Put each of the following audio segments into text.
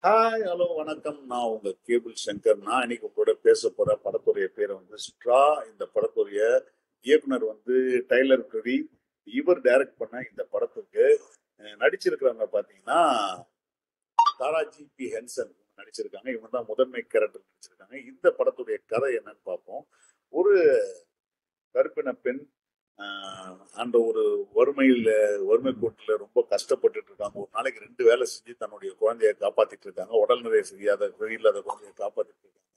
Hi, hello, வணக்கம். நான் உங்க கேபிள் சங்கர். நான் இன்னைக்கு உங்களோட பேச போற படத்துடைய பேரை ஸ்ட்ரா. இந்த படத்துடைய இயக்குனர் டைலர் பெர்ரி. இவர் டைரக்ட் பண்ண இந்த படத்துக்கு நடிச்சிருக்கிறவங்க பாத்தீங்கன்னா தாராஜி பி ஹென்சன் நடிச்சிருக்காங்க. இவங்க தான் முதன்மை கேரக்டர் நடிச்சிருக்காங்க. இந்த படத்துடைய கதை என்னன்னு பார்ப்போம். ஒரு கருப்பின பெண் அந்த ஒரு வறுமை கோட்டில் ரொம்ப கஷ்டப்பட்டுட்டு இருக்காங்க. ஒரு நாளைக்கு 2 வேலை செஞ்சு தன்னுடைய குழந்தைய காப்பாத்திட்டு இருக்காங்க. உடல்நிலை சரியில்லாத குழந்தைய காப்பாத்திட்டு இருக்காங்க.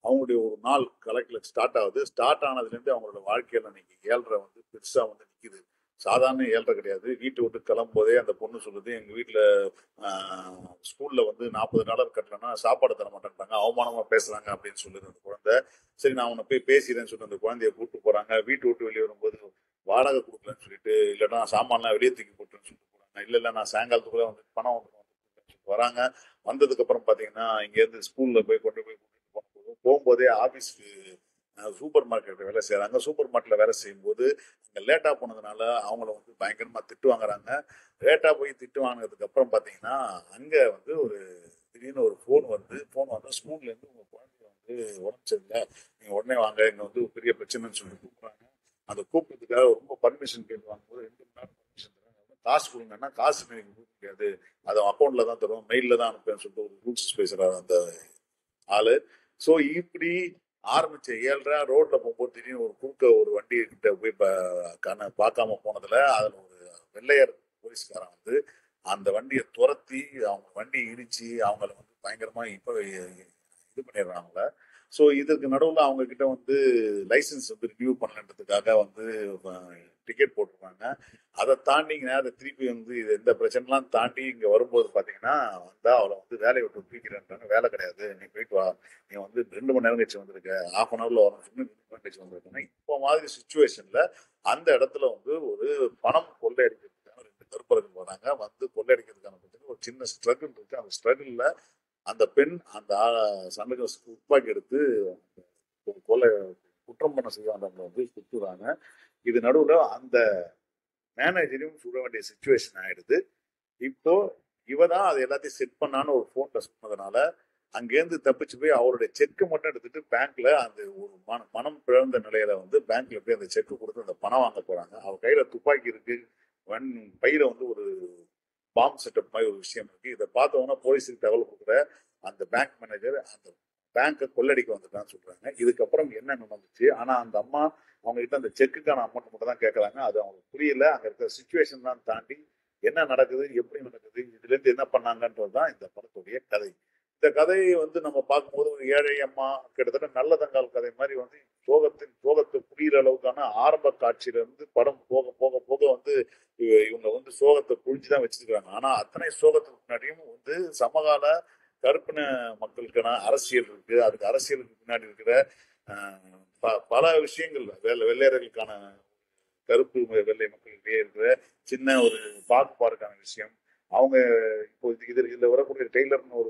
அவங்களுடைய ஒரு நாள் கலெக்ட்ல ஸ்டார்ட் ஆகுது. ஸ்டார்ட் ஆனதுல இருந்து அவங்களோட வாழ்க்கையில இன்னைக்கு ஏழ்ரை பெருசா நிக்குது. சாதாரண ஏழ்ரை கிடையாது. வீட்டை விட்டு கிளம்பும் போதே அந்த பொண்ணு சொல்லுது, எங்க வீட்டுல ஸ்கூல்ல $40 கட்டலன்னா சாப்பாடு தர மாட்டேன்ட்டாங்க, அவமானமா பேசுறாங்க அப்படின்னு சொல்லுது அந்த குழந்தை. சரி, நான் உன்னை போய் பேசிடுறேன்னு சொல்லிட்டு அந்த குழந்தைய கூப்பிட்டு போறாங்க. வீட்டை விட்டு வெளியே வரும்போது வாடகை கொடுக்கலன்னு சொல்லிட்டு, இல்லைன்னா சாமான்லாம் வெளியே தூக்கி போட்டுன்னு சொல்லிட்டு போறாங்க. இல்ல நான் சாயங்காலத்துக்குள்ள பணம் வராங்க. வந்ததுக்கு அப்புறம் பாத்தீங்கன்னா இங்க இருந்து ஸ்கூல்ல போய் கொண்டு போய் போகும்போதே ஆபீஸ்க்கு சூப்பர் மார்க்கெட்ல வேலை செய்யறாங்க. சூப்பர் மார்க்கெட்ல வேலை செய்யும் போது அங்க லேட்டா போனதுனால அவங்கள பயங்கரமா திட்டு வாங்குறாங்க. லேட்டா போய் திட்டு வாங்கினதுக்கு அப்புறம் பாத்தீங்கன்னா அங்க ஒரு திடீர்னு ஒரு போன் வந்து ஸ்கூல்ல இருந்து உங்க குழந்தைய உடம்பு சரியில்லை, நீங்க உடனே வாங்க, இங்க பெரிய பிரச்சனைன்னு சொல்லி கூப்பிடுறாங்க. அந்த கூப்பிட்டதுக்காக ரொம்ப பர்மிஷன் கேட்டு வாங்கும்போது 2 மணி நேரம் பர்மிஷன் தராங்க. காசு கொடுங்கன்னா காசு நீங்க கொடுக்க முடியாது, அது அக்கௌண்ட்ல தான் தருவோம், மெயில்ல தான் அனுப்புன்னு சொல்லிட்டு ஒரு ரூல்ஸ் பேசுறாரு அந்த ஆளு. சோ இப்படி ஆரம்பிச்ச 7:30 ரோட்ல போகும்போது திடீர்னு ஒரு குறுக்க ஒரு வண்டி கிட்ட போய் பார்க்காம போனதுல அதுல ஒரு வெள்ளையர் போலீஸ்காரன் அந்த வண்டியை துரத்தி அவங்க வண்டியை இடிச்சு அவங்கள பயங்கரமா இப்ப இது பண்ணிடுறாங்க. ஸோ இதுக்கு நடுவில் அவங்க கிட்ட லைசன்ஸ் ரினியூ பண்ணன்றதுக்காக டிக்கெட் போட்டிருக்காங்க. அதை தாண்டி நேரம் திருப்பி இது இந்த பிரச்சனைலாம் தாண்டி இங்க வரும்போது பாத்தீங்கன்னா அவளை வேலையை விட்டு தூக்கிறேன்றாங்க. வேலை கிடையாது, நீ போயிட்டு வா, நீ 2 மணி நேரம் கழிச்சு வந்திருக்க, ஹாஃப்-அன்-ஹவர்ல வரும், 2 மணி நேரம் கழிச்சு வந்திருக்கேன்னா இப்போ மாதிரி சுச்சுவேஷன்ல அந்த இடத்துல ஒரு பணம் கொள்ளையடிக்கிறதுக்கான 2 கருப்பர்கள் வராங்க. கொள்ளையடிக்கிறதுக்கான ஒரு சின்ன ஸ்ட்ரகிள் இருக்கு. அந்த ஸ்ட்ரகிள்ல அந்த பெண் அந்த சண்டைக்கு துப்பாக்கி எடுத்து கொலை குற்றம் பண்ண செய்ய வந்தவங்களை சுட்டுறாங்க. இது நடுவுல அந்த மேனேஜரையும் சுட வேண்டிய சுச்சுவேஷன் ஆயிடுது. இப்போ இவதான் அது எல்லாத்தையும் செட் பண்ணான்னு ஒரு போன்ல சொன்னதுனால அங்கேருந்து தப்பிச்சு போய் அவருடைய செக்கு மட்டும் எடுத்துட்டு பேங்க்ல அந்த ஒரு மனம் பிறந்த நிலையில பேங்க்ல போய் அந்த செக்கு கொடுத்து அந்த பணம் வாங்க போறாங்க. அவர் கையில துப்பாக்கி இருக்கு, பையில ஒரு பாம்பு செட்டப் மாதிரி ஒரு விஷயம் இருக்கு. இதை பார்த்தவொன்னா போலீஸுக்கு தகவல் கொடுக்குற அந்த பேங்க் மேனேஜர் அந்த பேங்கை கொள்ளடிக்க வந்துட்டான்னு சொல்றாங்க. இதுக்கப்புறம் என்ன நடந்துச்சு, ஆனா அந்த அம்மா அவங்க கிட்ட அந்த செக்குக்கான அமௌண்ட் மட்டும் தான் கேட்கறாங்க. அது அவங்களுக்கு புரியல. அங்க இருக்கிற சுச்சுவேஷன் தான் தாண்டி என்ன நடக்குது, எப்படி நடக்குது, இதுல இருந்து என்ன பண்ணாங்கன்றதுதான் இந்த படத்துடைய கதை. இந்த கதையை நம்ம பார்க்கும்போது ஒரு ஏழை அம்மா கிட்டத்தட்ட நல்லதங்கால் கதை மாதிரி சோகத்தை புரியுற அளவுக்கான ஆரம்ப காட்சியில இருந்து படம் போக போக போக இவங்க சோகத்தை புரிஞ்சுதான் வச்சிருக்காங்க. ஆனா அத்தனை சோகத்துக்கு முன்னாடியும் சமகால கருப்பின மக்களுக்கான அரசியல் இருக்கு. அதுக்கு அரசியலுக்கு பின்னாடி இருக்கிற பல விஷயங்கள், வெள்ளையர்களுக்கான கருப்பு வெள்ளை மக்களிடையே இருக்கிற சின்ன ஒரு பாகுபாடுக்கான விஷயம். அவங்க இப்போ இதுல வரக்கூடிய டெய்லர்னு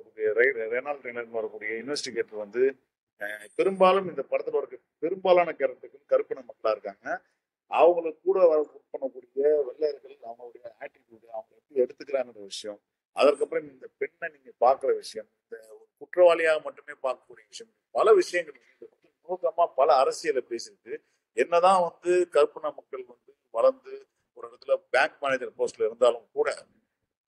ரெனால்ட் டெய்லர்னு வரக்கூடிய இன்வெஸ்டிகேட்டர் பெரும்பாலும் இந்த படத்துல இருக்க பெரும்பாலான கேரக்டர்கள் கருப்பின மக்களா இருக்காங்க. அவங்களுக்கு கூட ஒர்க் பண்ணக்கூடிய வெள்ளையர்கள் அவங்களுடைய ஆட்டிடியூடு, அவங்க எப்படி எடுத்துக்கிறாங்கிற விஷயம், அதற்கப்புறம் இந்த பெண்ணை நீங்க பாக்குற விஷயம், இந்த ஒரு குற்றவாளியாக மட்டுமே பார்க்கக்கூடிய விஷயம், பல விஷயங்கள் நோக்கமா பல அரசியலை பேசியிருக்கு. என்னதான் கருப்பின மக்கள் வளர்ந்து ஒரு இடத்துல பேங்க் மேனேஜர் போஸ்ட்ல இருந்தாலும் கூட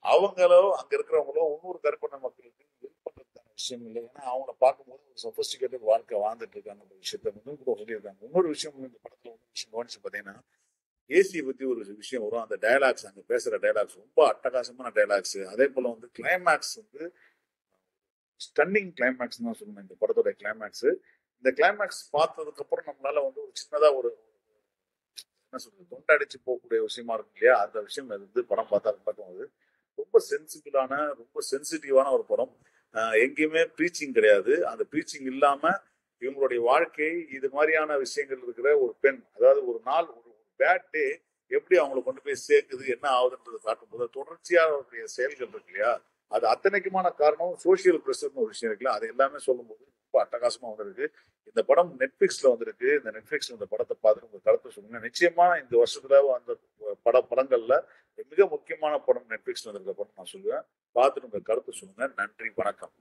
அவங்களோ அங்க இருக்கிறவங்களோ இன்னொரு கருப்பின மக்களுக்கு ஹெல்ப் பண்றதுக்கான விஷயம் இல்லை. ஏன்னா அவங்கள பார்க்கும்போது ஒரு சொபிஸ்டிகேட்டட் வாழ்க்கை வாழ்ந்துட்டு இருக்காங்க. ஒரு விஷயத்த கூட சொல்லியிருக்காங்க. இன்னொரு விஷயம் இந்த படத்துல விஷயம் கவனிச்சு பாத்தீங்கன்னா ஏசியை பத்தி ஒரு விஷயம் வரும். அந்த டயலாக்ஸ், அங்க பேசுற டயலாக்ஸ் ரொம்ப அட்டகாசமான டயலாக்ஸ். அதே போல கிளைமேக்ஸ் ஸ்டன்னிங் கிளைமேக்ஸ் தான் சொல்லணும் இந்த படத்தோட கிளைமேக்ஸ். இந்த கிளைமேக்ஸ் பார்த்ததுக்கு அப்புறம் நம்மளால ஒரு சின்னதா ஒரு என்ன சொல்றது, தொண்டடிச்சு போகக்கூடிய விஷயமா இருக்கும் இல்லையா, அந்த விஷயம் படம் பார்த்தா பார்க்கும்போது ரொம்ப சென்சிபிளான, ரொம்ப சென்சிட்டிவான ஒரு படம். எங்கேயுமே ப்ரீச்சிங் கிடையாது. அந்த ப்ரீச்சிங் இல்லாம இவங்களுடைய வாழ்க்கை இது மாதிரியான விஷயங்கள் இருக்கிற ஒரு பெண், அதாவது ஒரு நாள் ஒரு பேட் டே எப்படி அவங்களை கொண்டு போய் சேர்க்குது, என்ன ஆகுதுன்றது காட்டும்போது தொடர்ச்சியான செயல்கள் இருக்கு இல்லையா, அது அத்தனைக்குமான காரணம் சோசியல் பிரஷர்னு ஒரு விஷயம் இருக்குல்ல, அது எல்லாமே சொல்லும்போது ரொம்ப அட்டகாசமா வந்திருக்கு. இந்த படம் நெட்ஃபிளிக்ஸ்ல வந்திருக்கு. இந்த நெட்ஃபிளிக்ஸ்ல இந்த படத்தை பார்த்துட்டு உங்க கருத்தை சொல்லுங்க. நிச்சயமா இந்த வருஷத்துல படங்கள்ல மிக முக்கியமான படம் நெட்ஃபிளிக்ஸ்ல இருக்க படம் நான் சொல்லுவேன். பார்த்துட்டு உங்க கருத்து சொல்லுங்க. நன்றி, வணக்கம்.